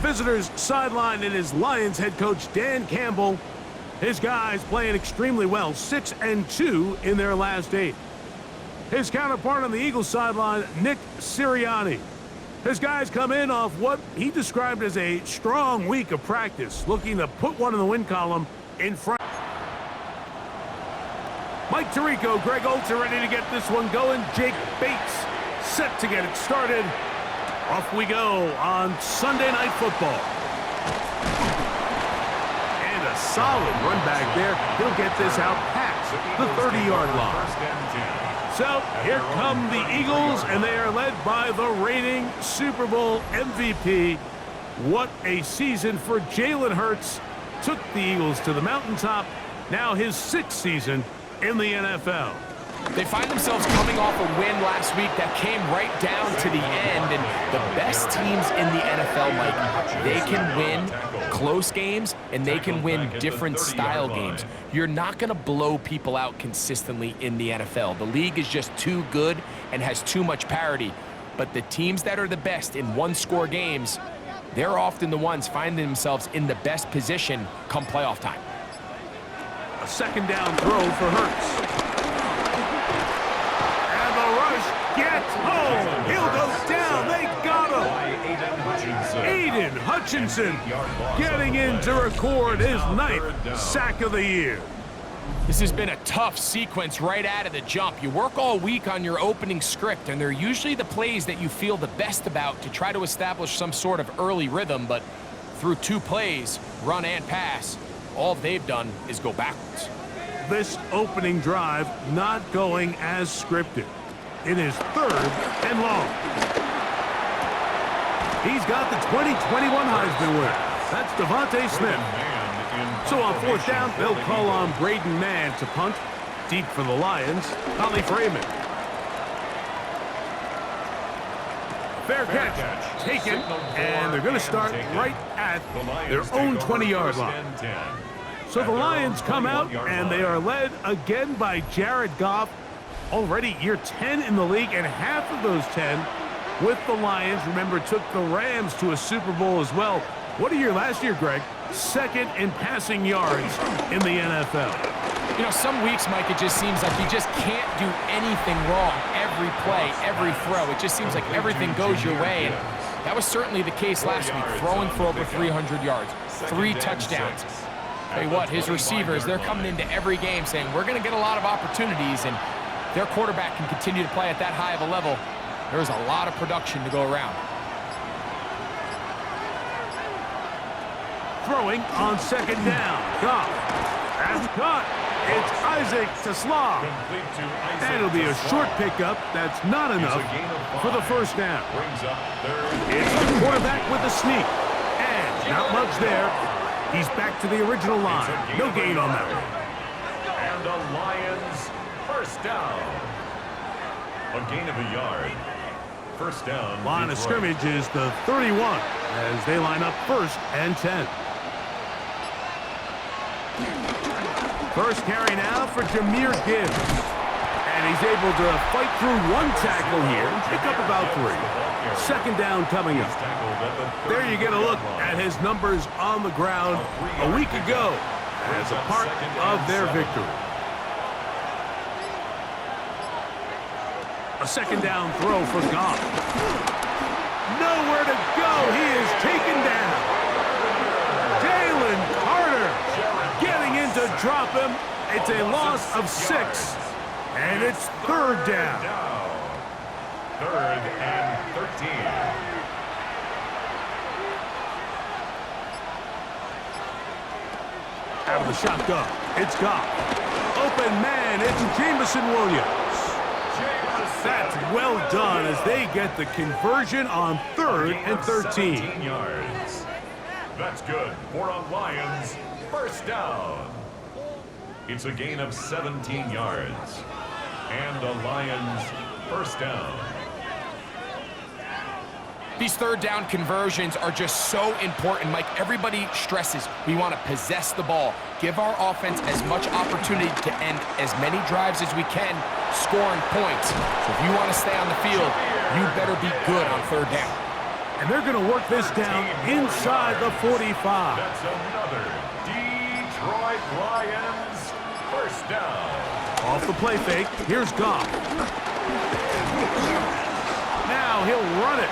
visitors' sideline, it is Lions head coach Dan Campbell. His guys playing extremely well, 6-2 in their last 8. His counterpart on the Eagles sideline, Nick Sirianni. His guys come in off what he described as a strong week of practice, looking to put one in the win column in front. Mike Tirico, Greg Olsen ready to get this one going. Jake Bates set to get it started. Off we go on Sunday Night Football. And a solid run back there. He'll get this out past the 30-yard line. So here come the Eagles, and they are led by the reigning Super Bowl MVP. What a season for Jalen Hurts. Took the Eagles to the mountaintop. Now his 6th season in the NFL. They find themselves coming off a win last week that came right down to the end, and the best teams in the NFL, Mike, they can win close games and they can win different style games. You're not going to blow people out consistently in the NFL. The league is just too good and has too much parity. But the teams that are the best in one-score games, they're often the ones finding themselves in the best position come playoff time. A second down throw for Hurts. And the rush gets home. He'll go down. They got him. Aiden Hutchinson getting in to record his 9th sack of the year. This has been a tough sequence right out of the jump. You work all week on your opening script, and they're usually the plays that you feel the best about to try to establish some sort of early rhythm, but through 2 plays, run and pass, all they've done is go backwards. This opening drive not going as scripted. It is 3rd and long. He's got the 2021 Heisman winner. That's Devontae Smith. So on 4th down, they'll call on Braden Mann to punt. Deep for the Lions, Holly Freeman. Fair catch, taken, and they're going to start right at their own 20-yard line. So the Lions come out, and they are led again by Jared Goff. Already year 10 in the league, and half of those 10 with the Lions. Remember, took the Rams to a Super Bowl as well. What a year last year, Greg. 2nd in passing yards in the NFL. You know, some weeks, Mike, it just seems like you just can't do anything wrong. Every play, every throw, it just seems like everything goes your way. And that was certainly the case last week, throwing for over 300 yards, 3 touchdowns. Tell you what, his receivers, they're coming into every game saying, we're going to get a lot of opportunities, and their quarterback can continue to play at that high of a level. There's a lot of production to go around. Throwing on 2nd down. Goff. That's caught. It's Isaac to Slav. And it'll be a short pickup. That's not enough for the 1st down. It's the quarterback with the sneak. And not much there. He's back to the original line. No gain on that one. And the Lions 1st down. A gain of a yard. 1st down. Line of scrimmage is the 31 as they line up 1st and 10. First carry now for Jahmyr Gibbs. And he's able to fight through 1 tackle here and pick up about 3. 2nd down coming up. There you get a look at his numbers on the ground a week ago as a part of their victory. A 2nd down throw for Goff. Nowhere to go. He is taken down. Jalen Carter getting in to drop him. It's a loss of 6, and it's 3rd down. 3rd and 13. Out of the shotgun, it's Goff. Open man, it's Jameson Williams. That's well done as they get the conversion on 3rd and 13. 17 yards. That's good for a Lions 1st down. It's a gain of 17 yards. And a Lions 1st down. These 3rd down conversions are just so important, Mike. Everybody stresses we want to possess the ball, give our offense as much opportunity to end as many drives as we can, scoring points. So if you want to stay on the field, you better be good on 3rd down. And they're going to work this down inside the 45. That's another Detroit Lions first down. Off the play fake, here's Goff. Now he'll run it.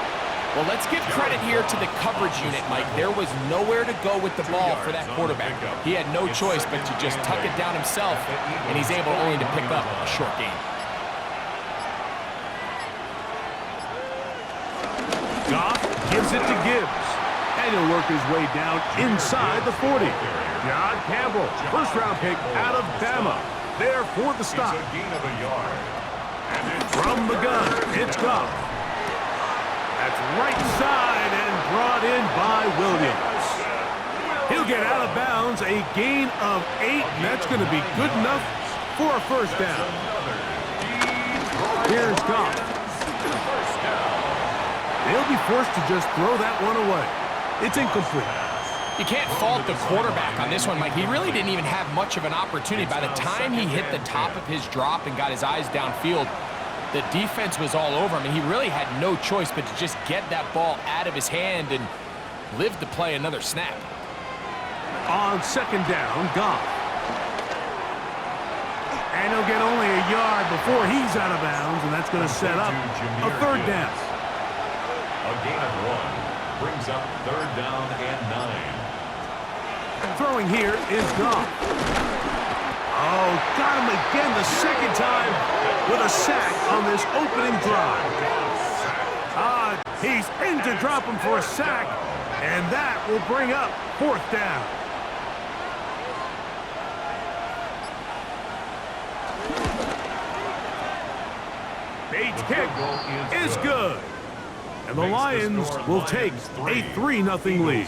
Well, let's give credit here to the coverage unit, Mike. There was nowhere to go with the ball for that quarterback. He had no choice but to just tuck it down himself, and he's able only to pick up a short gain. Goff gives it to Gibbs. And he'll work his way down inside the 40. John Campbell, first-round pick out of Bama. There for the stop. It's a gain of a yard. From the gun, it's Goff. That's right side and brought in by Williams. He'll get out of bounds, a gain of 8, and that's going to be good enough for a first down. Here's Goff. They'll be forced to just throw that one away. It's incomplete. You can't fault the quarterback on this one, Mike. He really didn't even have much of an opportunity. By the time he hit the top of his drop and got his eyes downfield, the defense was all over him, and he really had no choice but to just get that ball out of his hand and live to play another snap. On second down, Goff. And he'll get only a yard before he's out of bounds, and that's going to set up a third down. A gain of 1 brings up third down and 9. Throwing here is Goff. Oh, got him again the second time with a sack on this opening drive. He's in to drop him for a sack, and that will bring up fourth down. Bates' kick is good. And the Lions will take a 3-0 lead.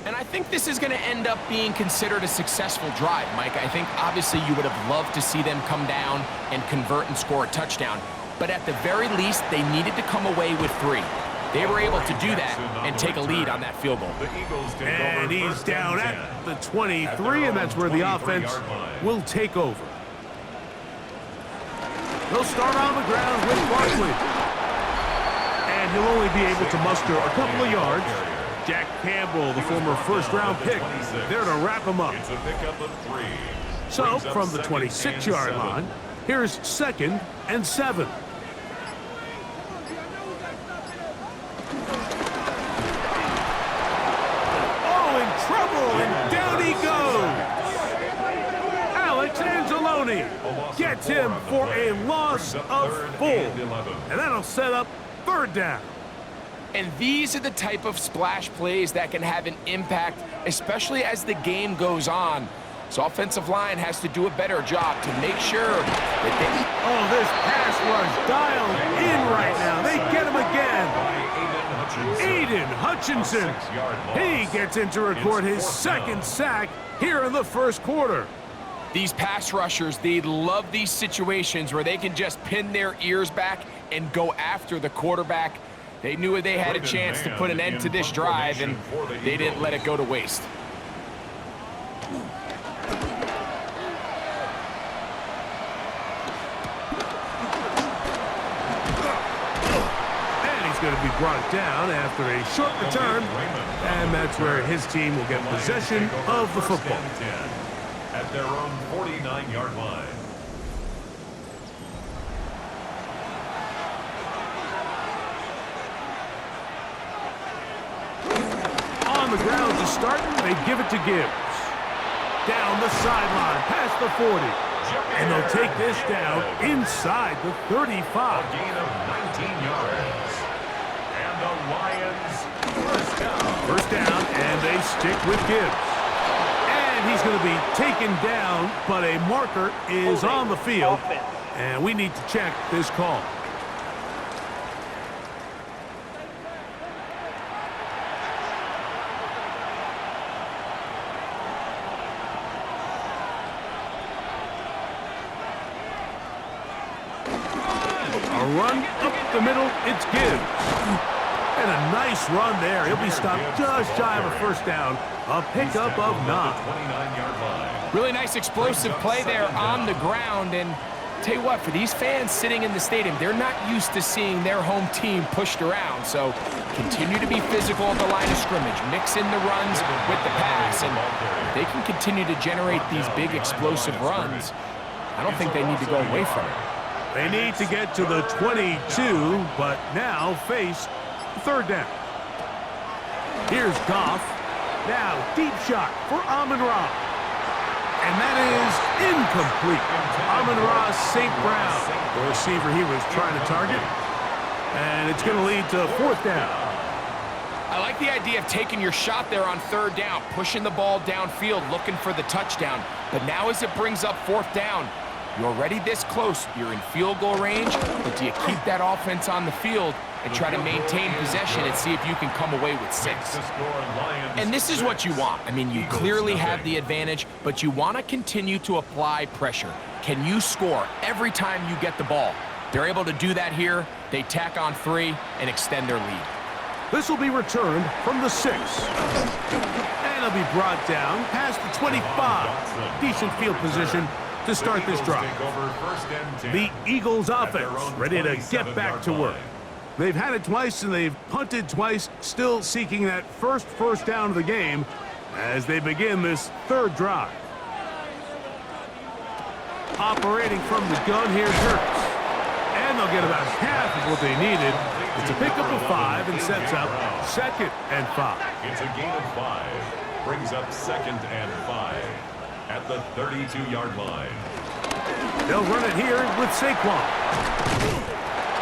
And I think this is going to end up being considered a successful drive, Mike. I think obviously you would have loved to see them come down and convert and score a touchdown. But at the very least, they needed to come away with 3. They were able to do that and take a lead on that field goal. And he's down at the 23, and that's where the offense will take over. They'll start on the ground with Barkley. And he'll only be able to muster a couple of yards. Jack Campbell, the former first-round pick, there to wrap him up. It's a pickup of 3. So, from the 26-yard line, here's 2nd and 7. Oh, in trouble, and down he goes. Alex Anzalone gets him for a loss of 4. And that'll set up third down. And these are the type of splash plays that can have an impact, especially as the game goes on. So offensive line has to do a better job to make sure that they... Oh, this pass rush dialed in right now. They get him again. Aiden Hutchinson. He gets in to record his second sack here in the first quarter. These pass rushers, they love these situations where they can just pin their ears back and go after the quarterback. They knew they had a chance to put an end to this drive, and they didn't let it go to waste. And he's going to be brought down after a short return, and that's where his team will get possession of the football. At their own 49-yard line. On the ground to start, they give it to Gibbs. Down the sideline, past the 40. And they'll take this down inside the 35. A gain of 19 yards. And the Lions first down. First down, and they stick with Gibbs. And he's going to be taken down, but a marker is on the field. And we need to check this call. A run up the middle, it's Gibbs. And a nice run there. He'll be stopped just shy of a first down. A pickup of 9. Really nice explosive play there on the ground, and Tell you what, for these fans sitting in the stadium, they're not used to seeing their home team pushed around. So continue to be physical at the line of scrimmage. Mix in the runs with the pass. And if they can continue to generate these big explosive runs, I don't think they need to go away from it. They need to get to the 22, but now face third down. Here's Goff. Now deep shot for Amon-Ra. And that is incomplete. Amon-Ra St. Brown, the receiver he was trying to target. And it's going to lead to fourth down. I like the idea of taking your shot there on third down, pushing the ball downfield, looking for the touchdown. But now as it brings up fourth down, you're already this close. You're in field goal range, but do you keep that offense on the field and try to maintain possession and see if you can come away with 6? And this is what you want. I mean, you clearly have the advantage, but you want to continue to apply pressure. Can you score every time you get the ball? They're able to do that here. They tack on 3 and extend their lead. This will be returned from the 6. And it'll be brought down past the 25. Decent field position to start this drive. The Eagles offense ready to get back to work. They've had it twice and they've punted twice, still seeking that first down of the game as they begin this third drive. Operating from the gun, here's Hurts. And they'll get about half of what they needed. It's a pickup of 5 and sets up 2nd and 5. It's a gain of 5. Brings up 2nd and 5 at the 32-yard line. They'll run it here with Saquon.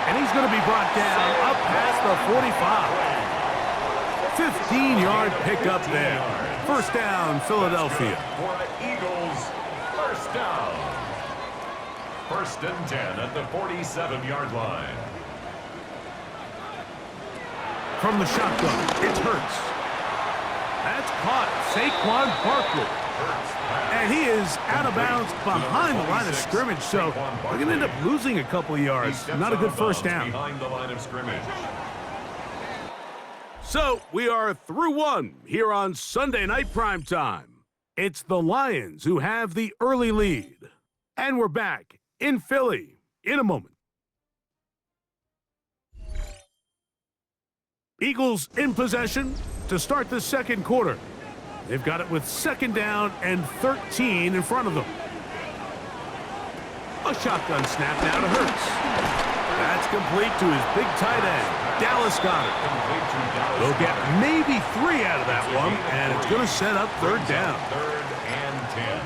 And he's going to be brought down up past the 45. 15-yard pickup there. First down, Philadelphia. For the Eagles, first down. 1st and 10 at the 47-yard line. From the shotgun, it's Hurts. That's caught. Saquon Barkley. And he is out of bounds behind the line of scrimmage, so they're going to end up losing a couple of yards. Not a good first down. Behind the line of scrimmage. So we are through one here on Sunday Night Primetime. It's the Lions who have the early lead. And we're back in Philly in a moment. Eagles in possession to start the second quarter. They've got it with 2nd down and 13 in front of them. A shotgun snap now to Hurts. That's complete to his big tight end, Dallas Goedert. They'll get maybe 3 out of that one, and it's going to set up third down. 3rd and 10.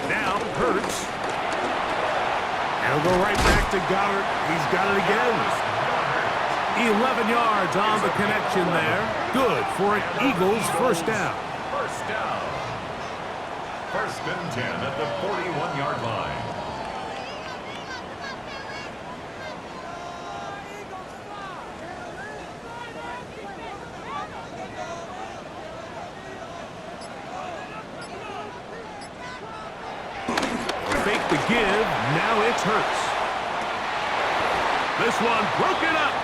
Now Hurts. And he'll go right back to Goedert. He's got it again. 11 yards on the connection there. Good for an Eagles first down. First down. 1st and 10 at the 41-yard line. Fake the give. Now it's Hurts. This one broken up.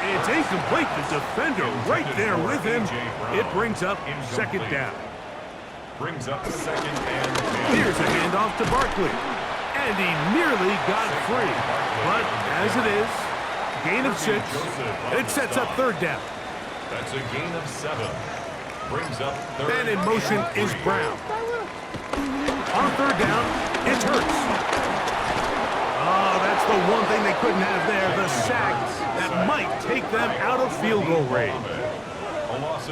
It's incomplete. The defender right there with him. It brings up 2nd down. Brings up 2nd and 10. Here's a handoff to Barkley. And he nearly got free. But as it is, gain of 6. It sets up third down. That's a gain of 7. Brings up third. And in motion is Brown. On third down, it's Hurts. Oh, that's the one thing they couldn't have there, the sack that might take them out of field goal range.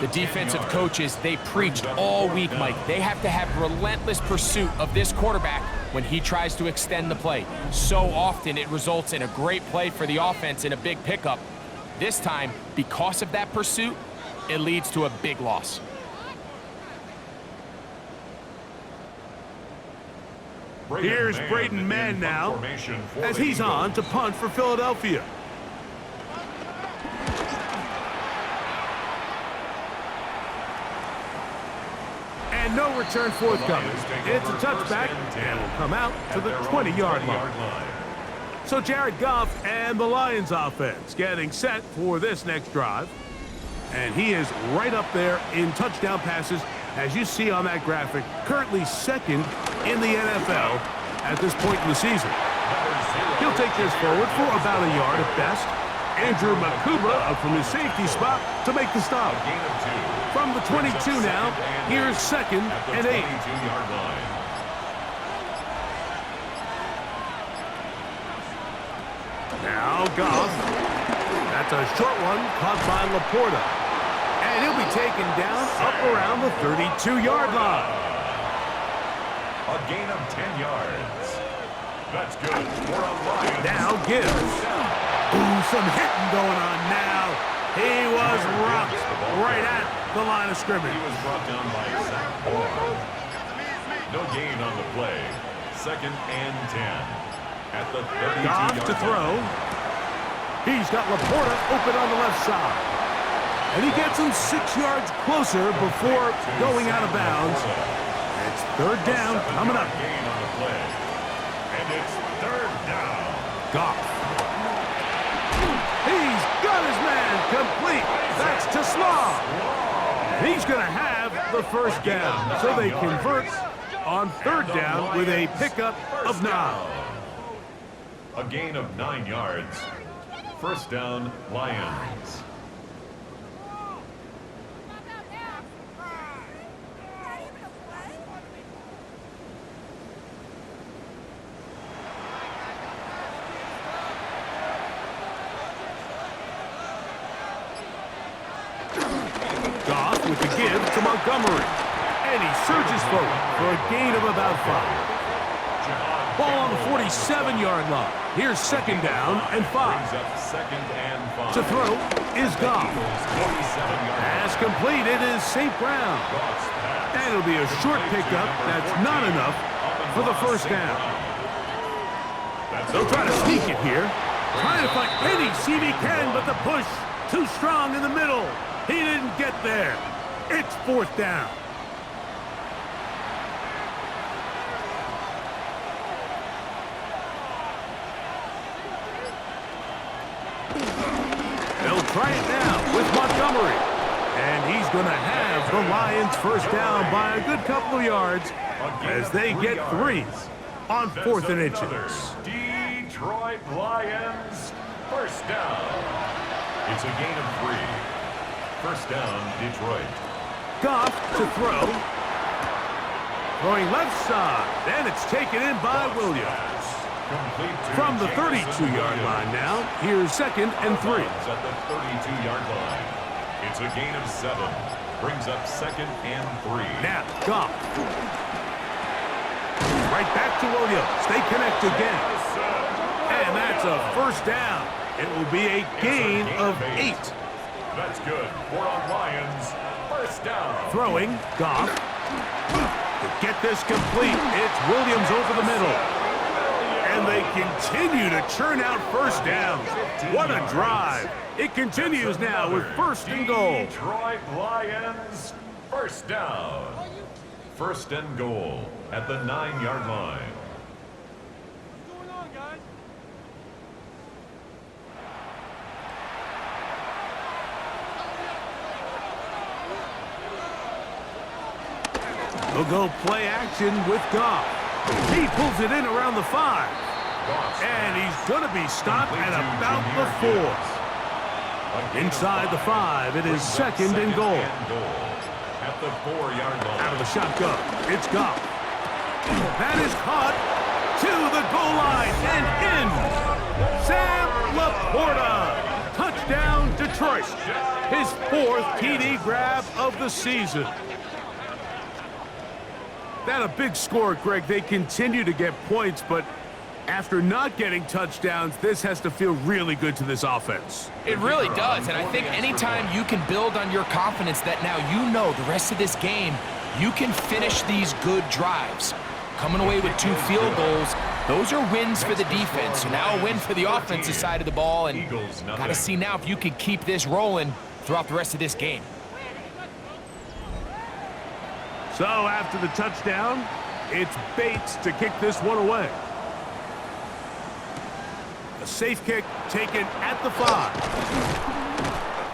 The defensive coaches, they preached all week, Mike. They have to have relentless pursuit of this quarterback when he tries to extend the play. So often it results in a great play for the offense and a big pickup. This time, because of that pursuit, it leads to a big loss. Here's Braden Mann now as he's on to punt for Philadelphia. And no return forthcoming. It's a touchback and will come out to the 20-yard line. So Jared Goff and the Lions offense getting set for this next drive. And he is right up there in touchdown passes as you see on that graphic, currently second in the NFL at this point in the season. He'll take this forward for about a yard at best. Andrew Makuba up from his safety spot to make the stop. From the 22 now, here's 2nd and 8. Now Goff. That's a short one caught by Laporta. And he'll be taken down up around the 32-yard line. A gain of 10 yards. That's good for a Lions. Now Gibbs. Ooh, some hitting going on now. He was rocked right at the line of scrimmage. He was brought down by Zach Moore. No gain on the play. 2nd and 10. At the 32-yard line. Goff to throw. He's got Laporta open on the left side. And he gets him 6 yards closer before going out of bounds. It's 3rd down coming up. Gain on the play. And it's 3rd down. Goff. He's got his man complete. That's to Slaw. He's going to have the 1st down. So they convert on 3rd down with a pickup of 9. A gain of 9 yards. 1st down, Lions. Goff with the give to Montgomery. And he surges forward for a gain of about 5. Ball on the 47-yard line. Here's 2nd down and 5. To throw is Goff. Pass complete. It is St. Brown. And it'll be a short pickup. That's not enough for the 1st down. They'll try to sneak it here. Trying to find any seam he can, but the push too strong in the middle. He didn't get there. It's 4th down. They'll try it now with Montgomery. And he's going to have the Lions 1st down by a good couple of yards as they get 3 on 4th and inches. Detroit Lions 1st down. It's a gain of 3. 1st down, Detroit. Goff to throw. Throwing left side. And it's taken in by Williams. From the 32-yard line now, here's 2nd and 3. At the 32-yard line. It's a gain of 7. Brings up 2nd and 3. Now, Goff. Right back to Williams. They connect again. And that's a 1st down. It will be a gain of 8. That's good for our Lions. 1st down. Throwing, Goff. To get this complete, it's Williams over the middle. And they continue to churn out 1st downs. What a drive. It continues now with 1st and goal. Detroit Lions 1st down. 1st and goal at the 9-yard line. What's going on, guys? They'll go play action with Goff. He pulls it in around the 5. And he's going to be stopped at about the 4. Inside the 5, it is 2nd and goal. At the 4-yard line. Out of the shotgun, it's Goff. That is caught to the goal line and in. Sam Laporta. Touchdown, Detroit. His 4th TD grab of the season. That a big score, Greg. They continue to get points, but after not getting touchdowns, this has to feel really good to this offense. It really does, and I think anytime you can build on your confidence that now you know the rest of this game, you can finish these good drives. Coming away with 2 field goals, those are wins for the defense. So now a win for the offensive side of the ball, and got to see now if you can keep this rolling throughout the rest of this game. So after the touchdown, it's Bates to kick this one away. A safe kick taken at the 5.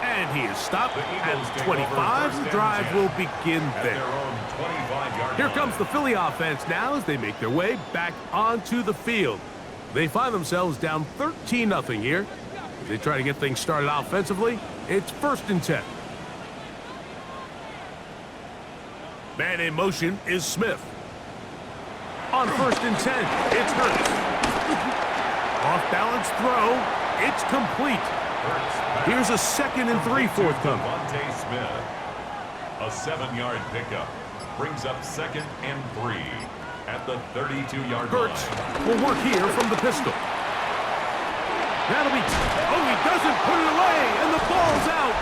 And he is stopped at 25. The drive will begin there. Here comes the Philly offense now as they make their way back onto the field. They find themselves down 13-0 here. As they try to get things started offensively, it's 1st and 10. Man in motion is Smith. On 1st and 10, it's Hurts. Off-balance throw, it's complete. Here's a 2nd and 3 forthcoming. Smith. A 7-yard pickup brings up 2nd and 3 at the 32-yard line. Hurts will work here from the pistol. That'll be... Oh, he doesn't put it away, and the ball's out.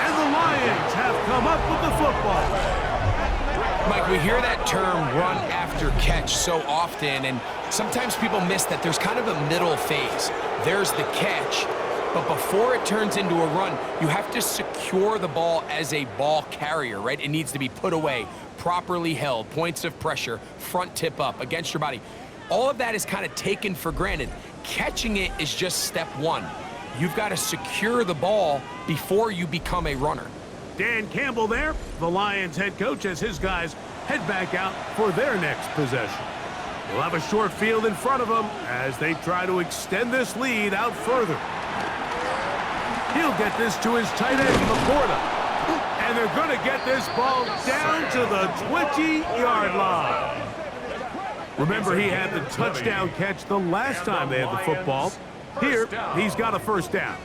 And the Lions have come up with the football. Mike, we hear that term run after catch so often, and sometimes people miss that there's kind of a middle phase. There's the catch, but before it turns into a run, you have to secure the ball as a ball carrier, right? It needs to be put away, properly held, points of pressure, front tip up against your body. All of that is kind of taken for granted. Catching it is just step one. You've got to secure the ball before you become a runner. Dan Campbell there, the Lions head coach, as his guys head back out for their next possession. They'll have a short field in front of them as they try to extend this lead out further. He'll get this to his tight end, Laporta. And they're going to get this ball down to the 20-yard line. Remember, he had the touchdown catch the last time they had the football. Here, he's got a 1st down.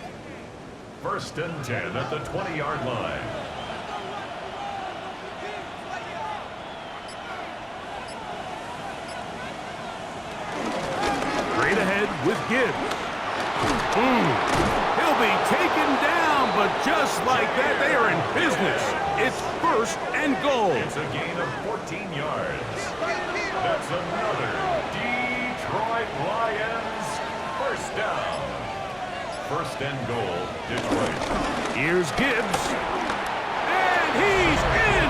1st and 10 at the 20-yard line. Straight ahead with Gibbs. He'll be taken down, but just like that, they are in business. It's 1st and goal. It's a gain of 14 yards. That's another Detroit Lions 1st down. 1st and goal, Detroit. Here's Gibbs. And he's in!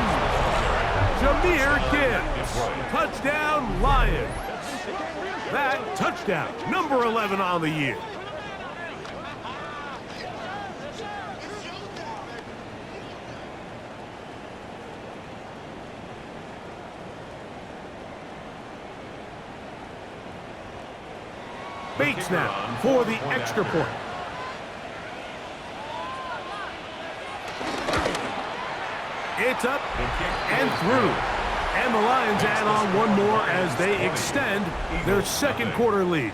Jahmyr Gibbs. Touchdown, Lions. That touchdown, number 11 on the year. Bates now for the extra point. It's up and through. And the Lions add on one more as they extend their 2nd quarter lead.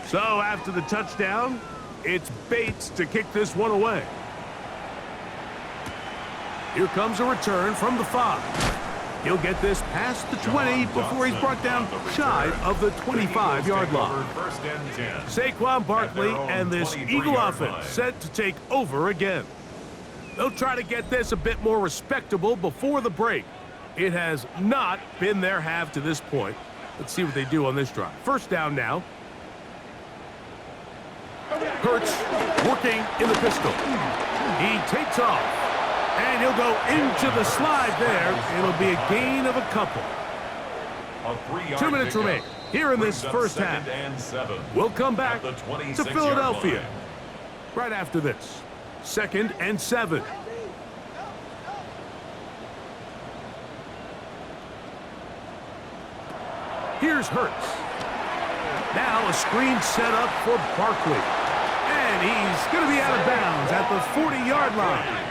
So after the touchdown, it's Bates to kick this one away. Here comes a return from the 5. He'll get this past the 20 before he's brought down shy of the 25-yard line. Saquon Barkley and this Eagle offense set to take over again. They'll try to get this a bit more respectable before the break. It has not been their half to this point. Let's see what they do on this drive. 1st down now. Hurts working in the pistol. He takes off. And he'll go into the slide there. It'll be a gain of a couple. 2 minutes remain here in this 1st half. We'll come back to Philadelphia right after this. 2nd and 7. Here's Hurts. Now a screen set up for Barkley. And he's going to be out of bounds at the 40-yard line.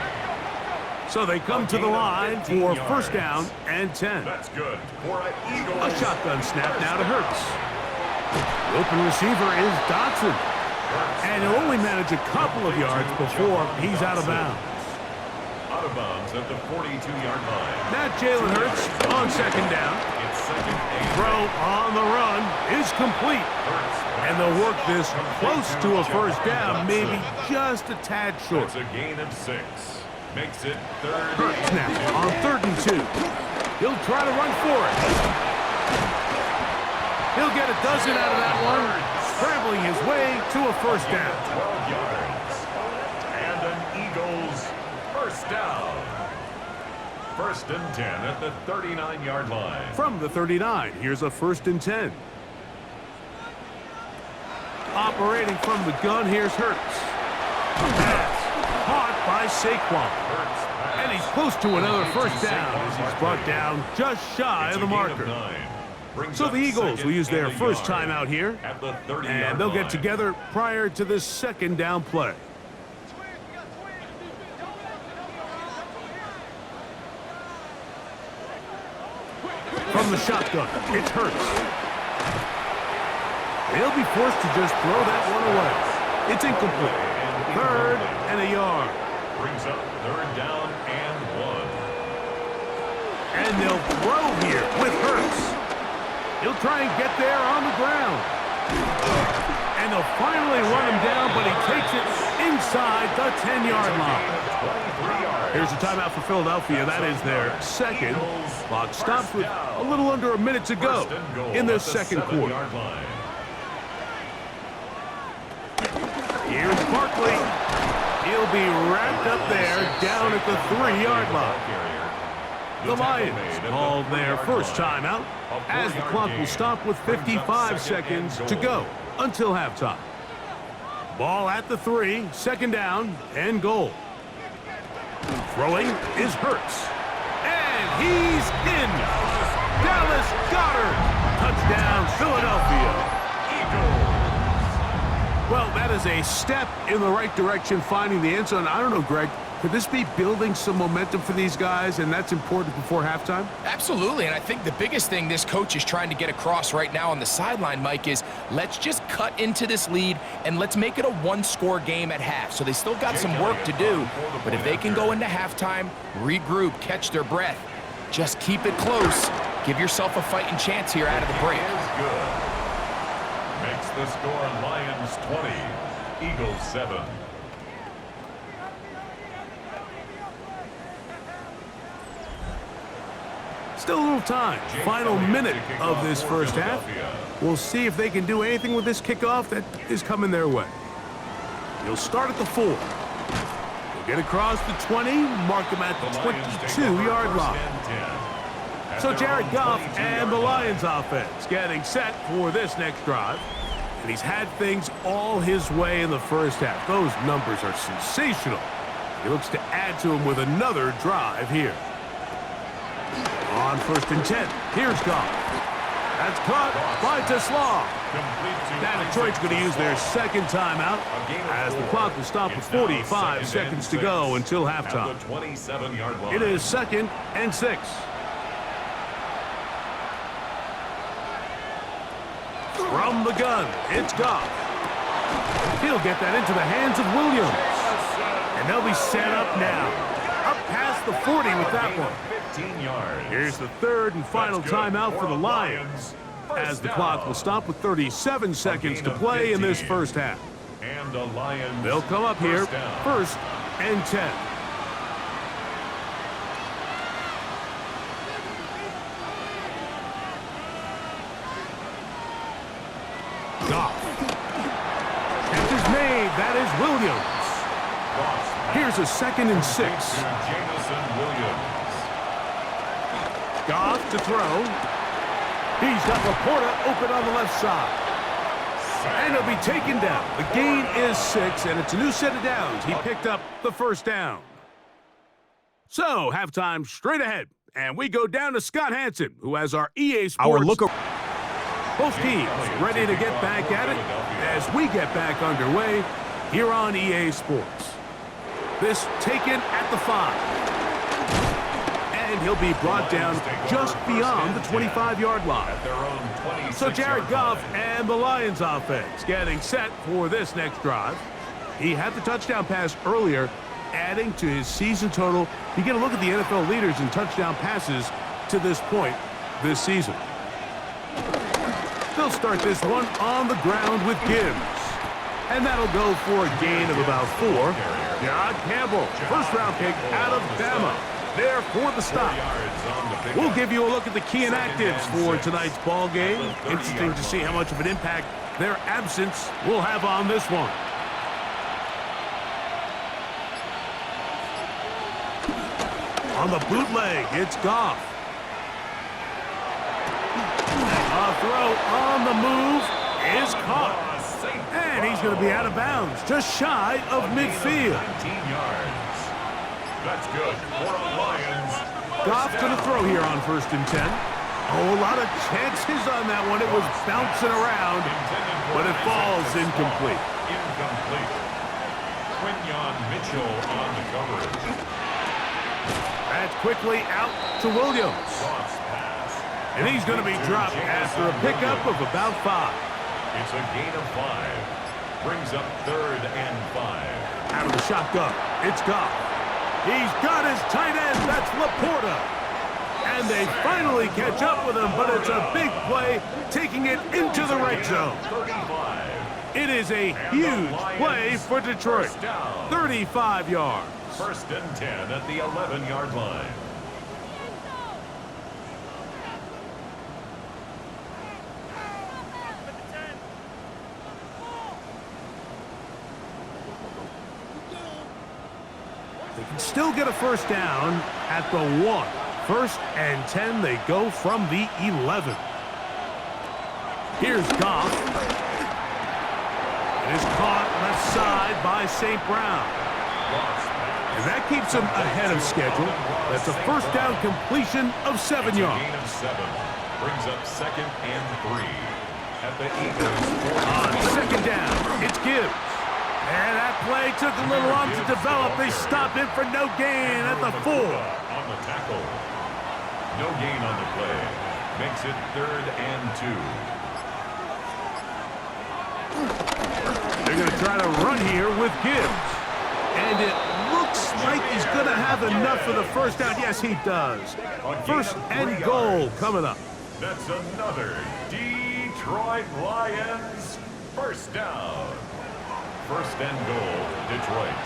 So they come to the line for 1st down and 10. That's good for an Eagle. A shotgun snap now to Hurts. The open receiver is Dotson. And he'll only manage a couple of yards before he's out of bounds. Out of bounds at the 42-yard line. Now Jalen Hurts on 2nd down. It's 2nd and Throw on the run is complete. And they'll work this close to a 1st down, maybe just a tad short. It's a gain of 6. Makes it 3rd. Hurts now on 3rd and 2. He'll try to run for it. He'll get a dozen out of that one, scrambling his way to a 1st down. 12 yards. And an Eagles 1st down. 1st and 10 at the 39-yard line. From the 39, here's a 1st and 10. operating from the gun. Here's Hurts. Pass caught by Saquon. And he's close to another first down as he's brought down just shy of the marker. So the Eagles will use their first timeout here, and they'll get together prior to this second down play. From the shotgun, it's Hurts. He'll be forced to just throw that one away. It's incomplete. 3rd and a yard. Brings up 3rd down and 1. And they'll throw here with Hurts. He'll try and get there on the ground. And they'll finally run him down, but he takes it inside the 10-yard line. Here's a timeout for Philadelphia. That is their second. Clock stops with a little under a minute to go in the second quarter. Here's Barkley. He'll be wrapped up there down at the 3-yard line. The Lions called their first timeout as the clock will stop with 55 seconds to go until halftime. Ball at the 3, 2nd down and goal. Throwing is Hurts. And he's in. Dallas Goedert. Touchdown, Philadelphia. Well, that is a step in the right direction, finding the end zone. I don't know, Greg, could this be building some momentum for these guys, and that's important before halftime? Absolutely, and I think the biggest thing this coach is trying to get across right now on the sideline, Mike, is let's just cut into this lead and let's make it a one-score game at half. So they still got some work to do, but if they can go into halftime, regroup, catch their breath, just keep it close, give yourself a fighting chance here out of the break. Makes the score Lions 20, Eagles 7. Still a little time. Final minute of this first half. We'll see if they can do anything with this kickoff that is coming their way. He'll start at the 4. He'll get across the 20, mark him at the 22-yard line. So Jared Goff and the Lions offense getting set for this next drive. And he's had things all his way in the first half. Those numbers are sensational. He looks to add to them with another drive here. On 1st and 10, here's Goff. That's caught by Tesla. Now Detroit's going to use their second timeout as the clock will stop with 45 seconds to go until halftime. It is 2nd and 6. From the gun, it's Goff. He'll get that into the hands of Williams. And they'll be set up now. Up past the 40 with that one. Here's the 3rd and final timeout for the Lions as the clock will stop with 37 seconds to play in this first half. They'll come up here, 1st and 10. Goff. Catch is made. That is Williams. Here's a 2nd and 6. Goff to throw. He's got Laporta open on the left side. And he'll be taken down. The gain is 6, and it's a new set of downs. He picked up the first down. So, halftime straight ahead. And we go down to Scott Hansen, who has our EA Sports. Both teams ready to get back at it as we get back underway here on EA Sports. This taken at the 5. And he'll be brought down just beyond the 25-yard line. So Jared Goff and the Lions offense getting set for this next drive. He had the touchdown pass earlier, adding to his season total. You get a look at the NFL leaders in touchdown passes to this point this season. They'll start this one on the ground with Gibbs. And that'll go for a gain of about 4. God Campbell, first-round pick out of Bama. There for the stop. We'll give you a look at the key inactives for tonight's ball game. Interesting to see how much of an impact their absence will have on this one. On the bootleg, it's Goff. A throw on the move is caught. And he's going to be out of bounds, just shy of midfield. 19 yards. That's good. 4 on Lions. Goff's going to throw here on 1st and 10. Oh, a lot of chances on that one. It was bouncing around, but it falls incomplete. Incomplete. Quinyon Mitchell on the coverage. That's quickly out to Williams. Cross pass. And he's going to be dropped after a pickup of about 5. It's a gain of 5. Brings up 3rd and 5. Out of the shotgun, it's Goff. He's got his tight end, that's Laporta. And they finally catch up with him, but it's a big play, taking it into the red zone. 35. It is a huge play for Detroit. 35 yards. 1st and 10 at the 11-yard line. They can still get a 1st down at the 1. 1st and 10, they go from the 11. Here's Goff. It is caught left side by St. Brown. And that keeps him ahead of schedule. That's a 1st down completion of 7 yards. Gain of 7. Brings up 2nd and 3. At the Eagles' 40. On 2nd down, it's Gibbs. And that play took a little long to develop. They stop him for no gain at the 4. On the tackle. No gain on the play. Makes it 3rd and 2. They're going to try to run here with Gibbs. And it looks like he's going to have enough for the 1st down. Yes, he does. 1st and goal coming up. That's another Detroit Lions 1st down. 1st and goal, Detroit.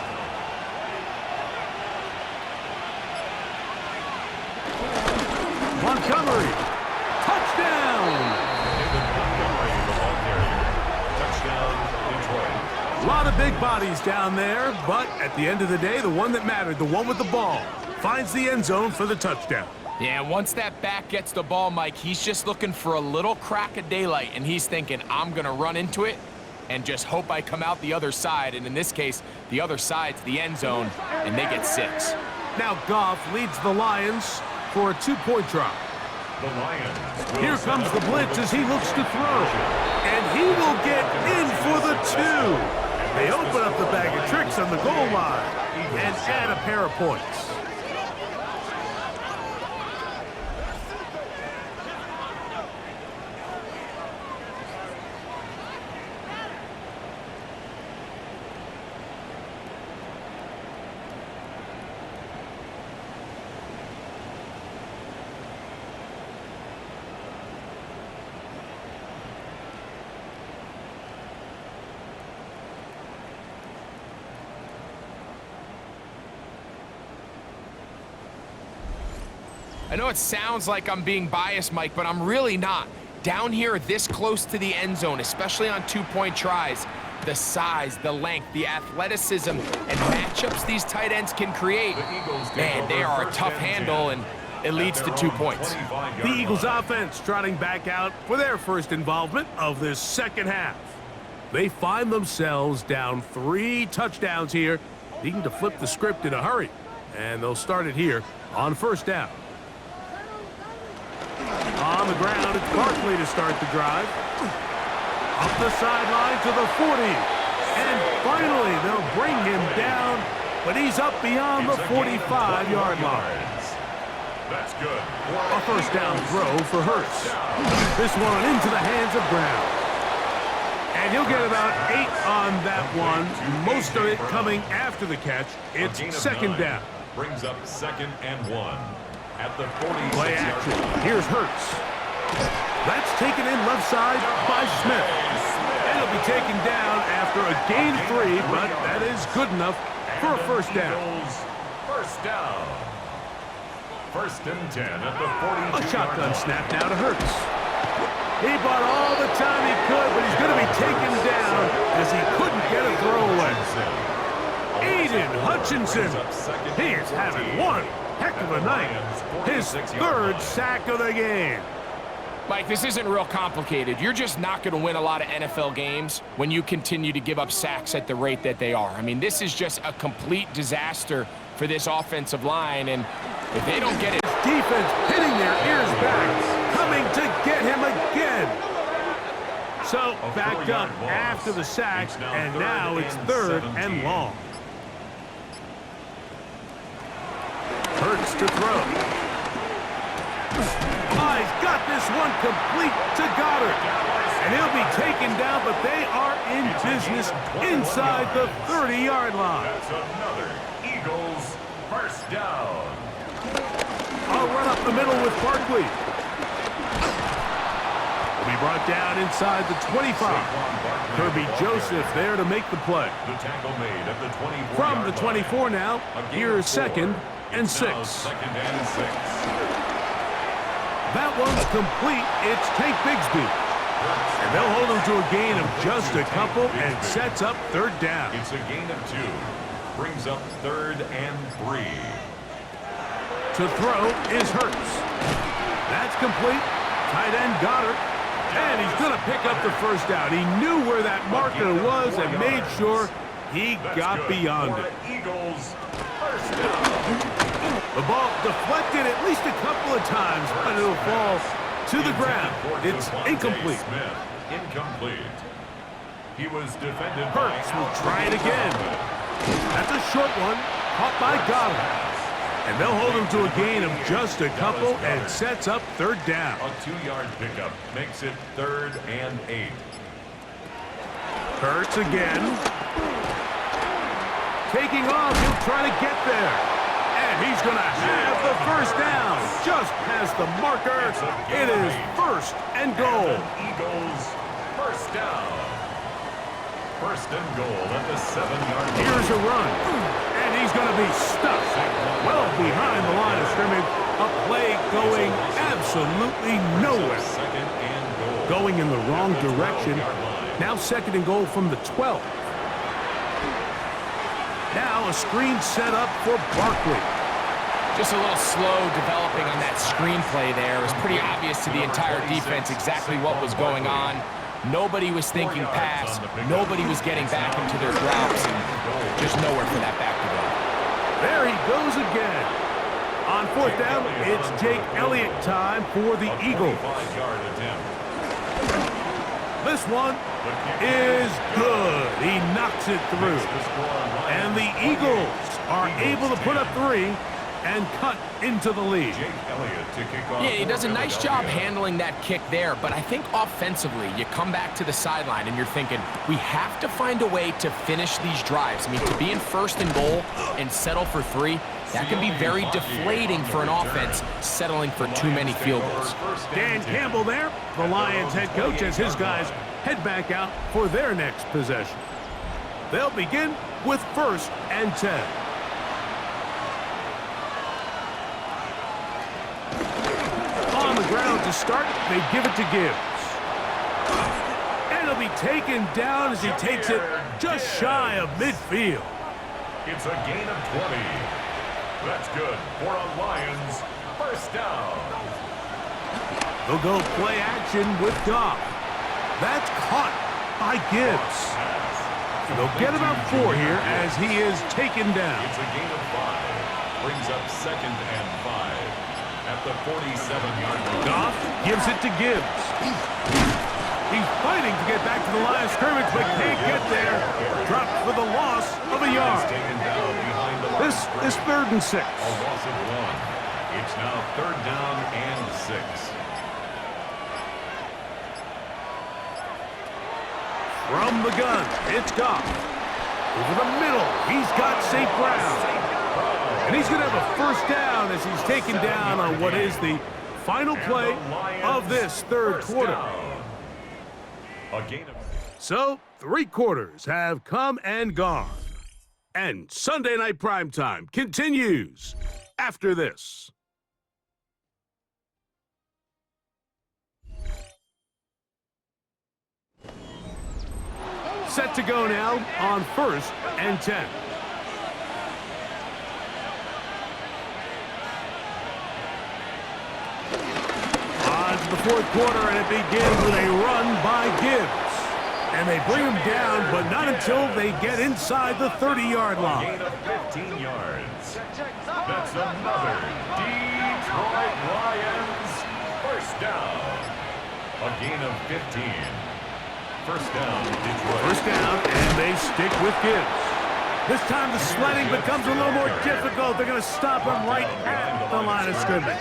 Montgomery. Touchdown. David Montgomery, the ball carrier. Touchdown, Detroit. A lot of big bodies down there, but at the end of the day, the one that mattered, the one with the ball, finds the end zone for the touchdown. Yeah, once that back gets the ball, Mike, he's just looking for a little crack of daylight, and he's thinking, I'm going to run into it and just hope I come out the other side. And in this case, the other side's the end zone, and they get 6. Now Goff leads the Lions for a 2-point drop. The Lions. Here comes the blitz as he looks to throw. And he will get in for the 2. They open up the bag of tricks on the goal line and add a pair of points. I know it sounds like I'm being biased, Mike, but I'm really not. Down here this close to the end zone, especially on 2-point tries, the size, the length, the athleticism, and matchups these tight ends can create, man, they are a tough handle, and it leads to 2 points. The Eagles offense trotting back out for their 1st involvement of this 2nd half. They find themselves down 3 touchdowns here, needing to flip the script in a hurry. And they'll start it here on 1st down. On the ground, it's Barkley to start the drive. Up the sideline to the 40. And finally, they'll bring him down, but he's up beyond the 45-yard line. That's good. A 1st down throw for Hurts. This one into the hands of Brown. And he'll get about 8 on that one, most of it coming after the catch. It's 2nd down. Brings up 2nd and 1. At the 46-yard Play action. line. Here's Hurts. That's taken in left side by Smith. And it'll be taken down after a gain 3, but that is good enough for a 1st down. Eagles, 1st down. 1st and 10 at the 42-yard line. A shotgun snap now to Hurts. He bought all the time he could, but he's going to be taken down as he couldn't get a throw away. Aiden Hutchinson. He is having one heck of a night. His 3rd sack of the game. Mike, this isn't real complicated. You're just not going to win a lot of NFL games when you continue to give up sacks at the rate that they are. I mean, this is just a complete disaster for this offensive line, and if they don't get it... Defense hitting their ears back, coming to get him again. So, backed up after the sack, and now it's 3rd and long. Hurts to throw. Oh, he's got this one complete to Goddard. And he'll be taken down, but they are in business inside the 30-yard line. That's another Eagles first down. I'll run up the middle with Barkley. Will be brought down inside the 25. Kirby Joseph there to make the play. The tackle made at the 24. From the 24 now, here's 2nd and 6. Second and 6. That one's complete. It's Tank Bigsby. And they'll hold him to a gain of just a couple and sets up 3rd down. It's a gain of 2. Brings up 3rd and 3. To throw is Hurts. That's complete. Tight end Goddard. And he's going to pick up the 1st down. He knew where that marker was and made sure he got beyond it. Eagles first down. The ball deflected at least a couple of times, but it'll fall to the ground. It's incomplete. Incomplete. He was defended. Hurts will try it again. That's a short one, caught by Goddard. And they'll hold him to a gain of just a couple and sets up 3rd down. A 2-yard pickup makes it 3rd and 8. Hurts again. Taking off, he'll try to get there. And he's going to have the 1st down. Just past the marker. It is 1st and goal. Eagles first down. 1st and goal at the 7-yard line. Here's a run. And he's going to be stuck well behind the line of scrimmage. A play going absolutely nowhere. 2nd and goal. Going in the wrong direction. Now 2nd and goal from the 12. Now a screen set up for Barkley. Just a little slow developing on that screenplay there. It was pretty obvious to the entire defense exactly what was going on. Nobody was thinking pass. Nobody was getting back into their drops, and just nowhere for that back to go. There he goes again. On 4th down, it's Jake Elliott time for the Eagles. This one is good. He knocks it through. And the Eagles are able to put up 3 and cut into the lead. Yeah, he does a nice job handling that kick there, but I think offensively, you come back to the sideline and you're thinking, we have to find a way to finish these drives. I mean, to be in 1st and goal and settle for 3, that can be very deflating for an offense settling for too many field goals. Dan Campbell there, the Lions head coach, as his guys head back out for their next possession. They'll begin with 1st and 10. On the ground to start, they give it to Gibbs. And he'll be taken down as he takes it just shy of midfield. It's a gain of 20. That's good for a Lions first down. They'll go play action with Goff. That's caught by Gibbs. And they'll get about 4 here as he is taken down. It's a gain of 5. Brings up 2nd and 5 at the 47-yard line. Goff gives it to Gibbs. He's fighting to get back to the line of scrimmage, but can't get there. Dropped for the loss of a yard. This is 3rd and 6. A loss of 1. It's now 3rd down and 6. From the gun, it's Goff. Over the middle, he's got St. Brown. And he's going to have a 1st down as he's taken down on what is the final play of this 3rd quarter. So, 3 quarters have come and gone. And Sunday Night Primetime continues after this. Set to go now on 1st and 10. Odds the fourth quarter, and it begins with a run by Gibbs. And they bring him down, but not until they get inside the 30-yard line. Gain of 15 yards. That's another Detroit Lions first down. A gain of 15. First down, Detroit. First down, and they stick with Gibbs. This time the sledding becomes a little more difficult. They're going to stop him right at the line of scrimmage.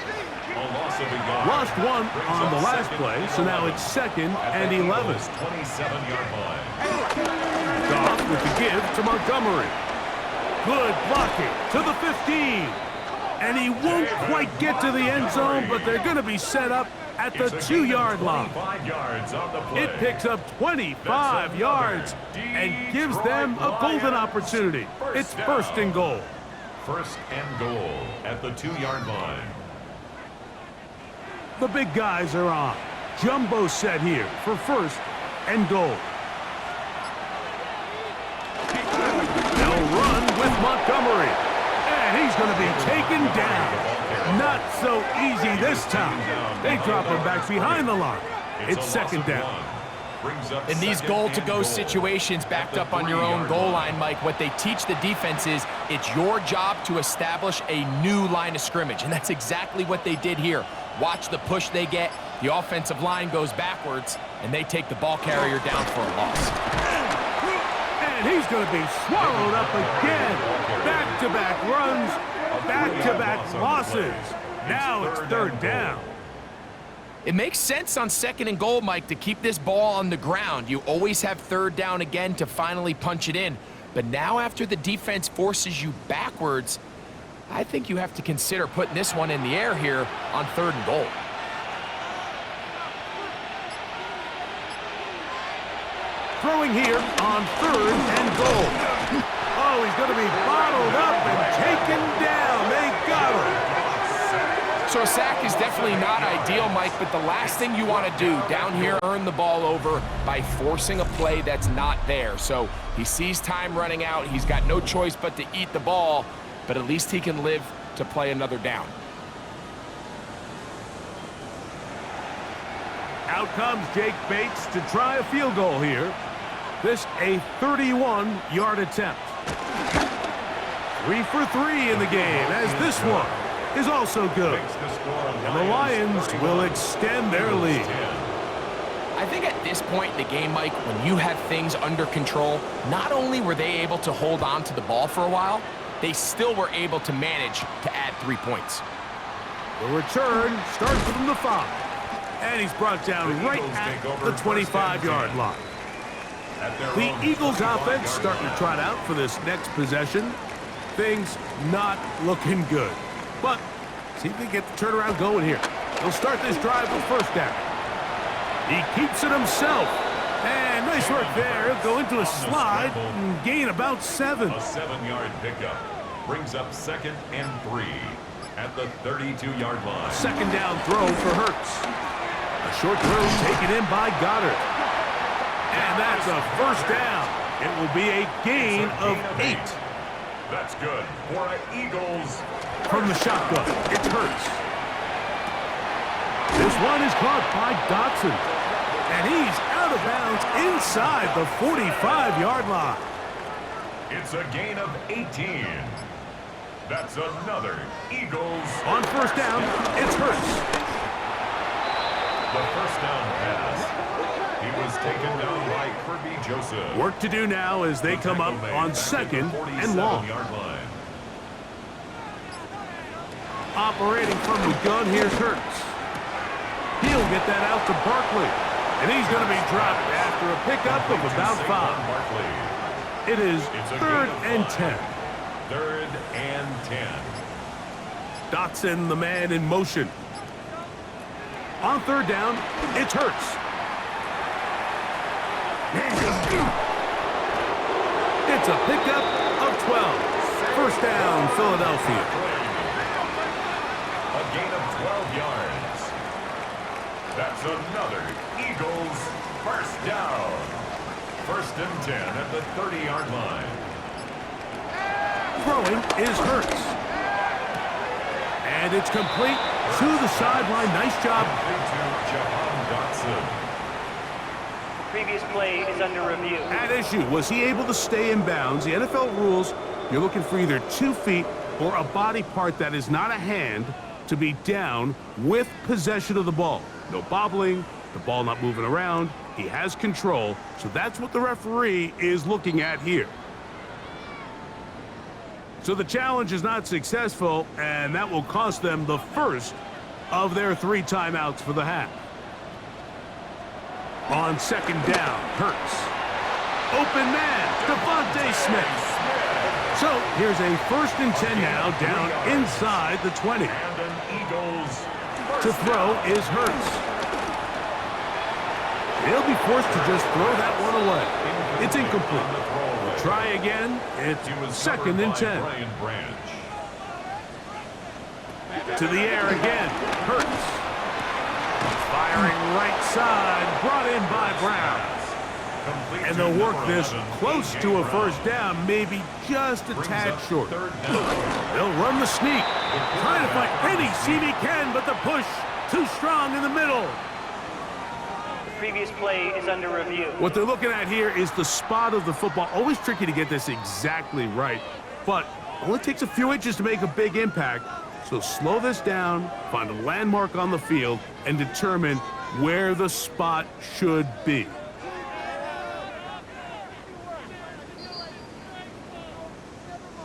Lost one on the last play, so now it's 2nd and 11. 27-yard line. Goff with the give to Montgomery. Good blocking to the 15. And he won't quite get to the end zone, but they're going to be set up at the 2-yard line. It picks up 25 yards and gives them a golden opportunity. It's 1st and goal. 1st and goal at the 2-yard line. The big guys are on. Jumbo set here for 1st and goal. They'll run with Montgomery. And he's going to be taken down. Not so easy this time. They drop him back behind the line. It's 2nd down. In these goal-to-go situations backed up on your own goal line, Mike, what they teach the defense is it's your job to establish a new line of scrimmage, and that's exactly what they did here. Watch the push they get. The offensive line goes backwards, and they take the ball carrier down for a loss. And he's going to be swallowed up again. Back-to-back runs, back-to-back losses. Now it's 3rd down. It makes sense on 2nd and goal, Mike, to keep this ball on the ground. You always have 3rd down again to finally punch it in. But now after the defense forces you backwards, I think you have to consider putting this one in the air here on 3rd and goal. Throwing here on 3rd and goal. Oh, he's going to be bottled up and taken down. They got him. So a sack is definitely not ideal, Mike, but the last thing you want to do down here, earn the ball over by forcing a play that's not there. So he sees time running out. He's got no choice but to eat the ball, but at least he can live to play another down. Out comes Jake Bates to try a field goal here. This a 31-yard attempt. 3 for 3 in the game, as this one is also good. And the Lions will extend their lead. I think at this point in the game, Mike, when you have things under control, not only were they able to hold on to the ball for a while, they still were able to manage to add 3 points. The return starts from the 5. And he's brought down right at the 25-yard line. The Eagles offense starting to trot out for this next possession. Things not looking good. But see if they get the turnaround going here. They'll start this drive with 1st down. He keeps it himself. And nice work there. He'll go into a slide and gain about 7. A 7-yard pickup brings up 2nd and 3 at the 32-yard line. 2nd down throw for Hurts. A short throw taken in by Goddard. And that's a 1st down. It will be a gain of 8. That's good for the Eagles. From the shotgun, it's Hurts. This one is caught by Dotson. And he's out of bounds inside the 45-yard line. It's a gain of 18. That's another Eagles. On 1st down, it's Hurts. The 1st down pass. He was taken down by Kirby Joseph. Work to do now as they come up on 2nd and long. Operating from the gun, here's Hurts. He'll get that out to Barkley. And he's going to be dropped after a pickup of about 5. It is 3rd and 10. 3rd and 10. Dotson, the man in motion. On 3rd down, it's Hurts. It's a pickup of 12. 1st down, Philadelphia. A gain of 12 yards. That's another Eagles 1st down. 1st and 10 at the 30-yard line. Throwing is Hurts. And it's complete to the sideline. Nice job. Previous play is under review. At issue, was he able to stay in bounds? The NFL rules, you're looking for either 2 feet or a body part that is not a hand to be down with possession of the ball. No bobbling, the ball not moving around. He has control, so that's what the referee is looking at here. So the challenge is not successful, and that will cost them the first of their 3 timeouts for the half. On second down, Hurts. Open man, Devontae Smith. So here's a 1st and 10 now, down inside the 20. To throw is Hurts. He'll be forced to just throw that one away. It's incomplete. We'll try again. It's 2nd and 10. To the air again, Hurts. Firing right side, brought in by Brown. And they'll work this close to a 1st down, maybe just a tad short. They'll run the sneak, trying to find any seam he can, but the push too strong in the middle. The previous play is under review. What they're looking at here is the spot of the football. Always tricky to get this exactly right, but it only takes a few inches to make a big impact. So slow this down, find a landmark on the field, and determine where the spot should be.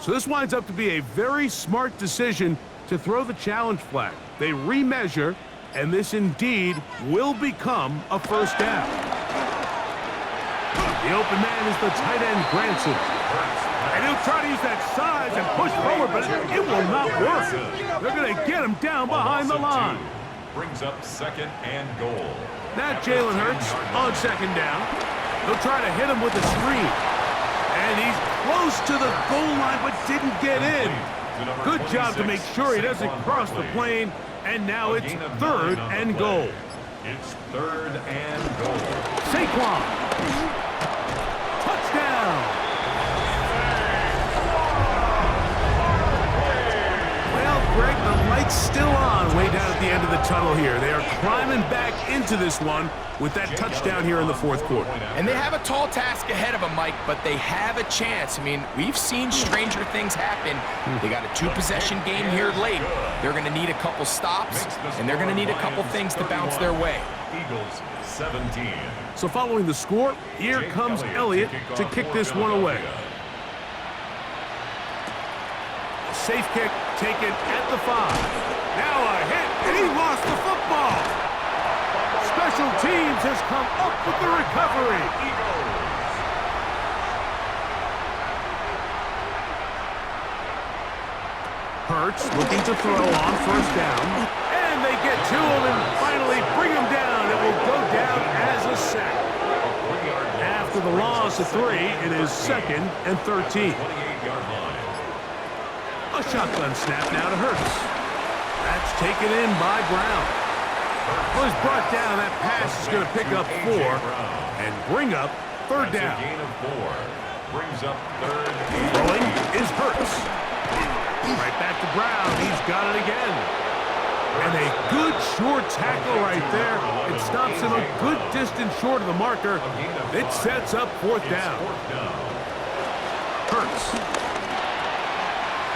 So this winds up to be a very smart decision to throw the challenge flag. They remeasure, and this indeed will become a 1st down. The open man is the tight end, Granson. And he'll try to use that size and push forward, but it will not work. They're going to get him down behind the line. Brings up 2nd and goal. Now Jalen Hurts on 2nd down. They'll try to hit him with a screen. And he's close to the goal line, but didn't get in. Good job to make sure he doesn't cross the plane. And now it's 3rd and goal. It's 3rd and goal. Saquon. Touchdown. Well, Greg, the light's still on way down at the end of the tunnel here. They are climbing back into this one with that touchdown here in the 4th quarter. And they have a tall task ahead of them, Mike, but they have a chance. I mean, we've seen stranger things happen. They got a 2-possession game here late. They're going to need a couple stops, and they're going to need a couple things to bounce their way. Eagles 17. So following the score, here comes Elliott to kick this one away. A safe kick taken at the 5. Now a hit, and he lost the football. Special teams has come up with the recovery. Hurts looking to throw on 1st down. And they get to him and finally bring him down. It will go down as a sack. After the loss of 3, it is 2nd and 13. A shotgun snap now to Hurts. That's taken in by Brown. Well, he's brought down. That pass is going to pick up 4 and bring up 3rd down. Gain of 4. Brings up 3rd. Throwing is Hurts. Right back to Brown. He's got it again. And a good short tackle right there. It stops him a good distance short of the marker. It sets up 4th down. Hurts.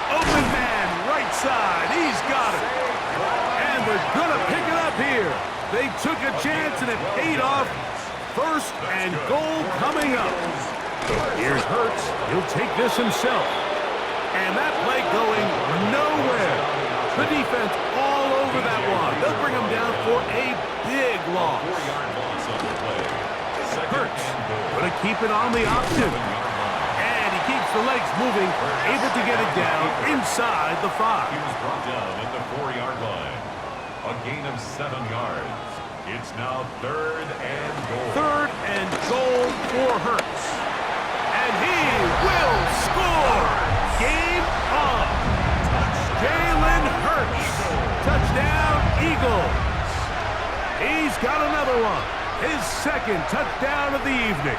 Open man, right side. He's got it. And they're going to pick it up here. They took a chance and it paid off. 1st and goal coming up. Here's Hurts. He'll take this himself. And that play going nowhere. The defense all over that one. They'll bring him down for a big loss. Hurts going to keep it on the option. And he keeps the legs moving, able to get it down inside the 5. He was brought down at the 4-yard line. A gain of 7 yards. It's now 3rd and goal. 3rd and goal for Hurts. And he will score. Game on. Jalen Hurts. Touchdown, Eagles. He's got another one. His 2nd touchdown of the evening.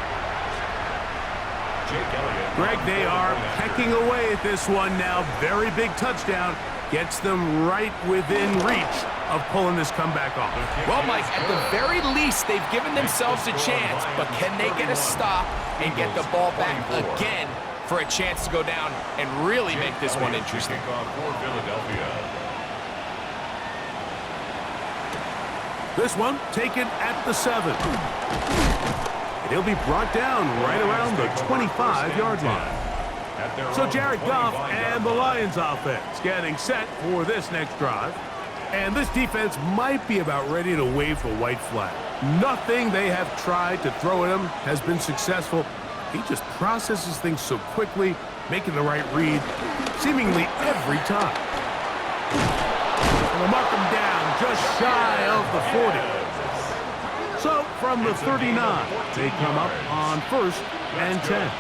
Greg, they are pecking away at this one now. Very big touchdown. gets them right within reach of pulling this comeback off. Well, Mike, at the very least, they've given themselves a chance, but can they get a stop and get the ball back again for a chance to go down and really make this one interesting? This one taken at the 7. And he'll be brought down right around the 25-yard line. So Jared Goff and the Lions offense getting set for this next drive. And this defense might be about ready to wave the white flag. Nothing they have tried to throw at him has been successful. He just processes things so quickly, making the right read seemingly every time. And they'll mark him down just shy of the 40. So from the 39, they come up on 1st and 10.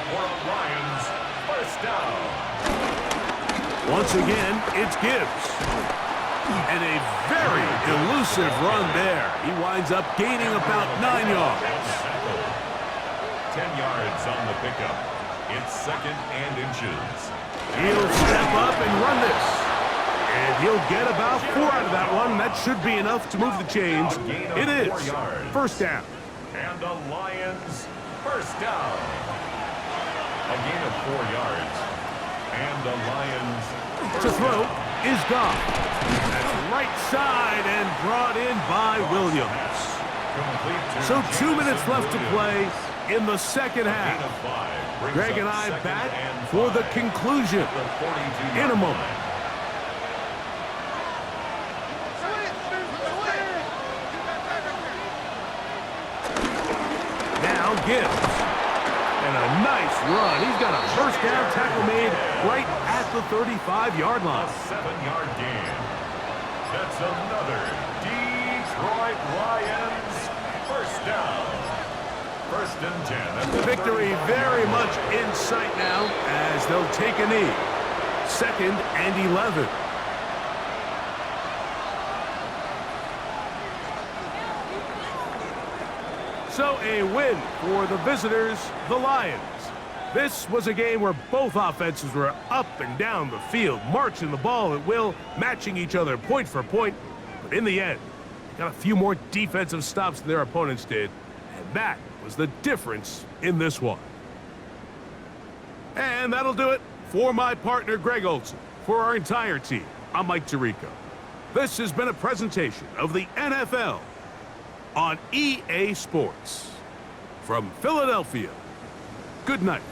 Once again, it's Gibbs. And a very elusive run there. He winds up gaining about 9 yards. 10 yards on the pickup. It's 2nd and inches. He'll step up and run this. And he'll get about 4 out of that one. That should be enough to move the chains. It is 1st down. And the Lions 1st down. A gain of 4 yards. And the Lions to throw is Goff. That's right side and brought in by Williams. So 2 minutes left to play in the second half. Greg and I back for the conclusion in a moment. Now Gibbs. And a nice run. He's got a 1st down tackle made right at the 35-yard line. A 7-yard gain. That's another Detroit Lions 1st down. 1st and 10. Victory very much in sight now as they'll take a knee. 2nd and 11. So a win for the visitors, the Lions. This was a game where both offenses were up and down the field, marching the ball at will, matching each other point for point. But in the end, they got a few more defensive stops than their opponents did, and that was the difference in this one. And that'll do it for my partner, Greg Olson. For our entire team, I'm Mike Tirico. This has been a presentation of the NFL on EA Sports. From Philadelphia, good night.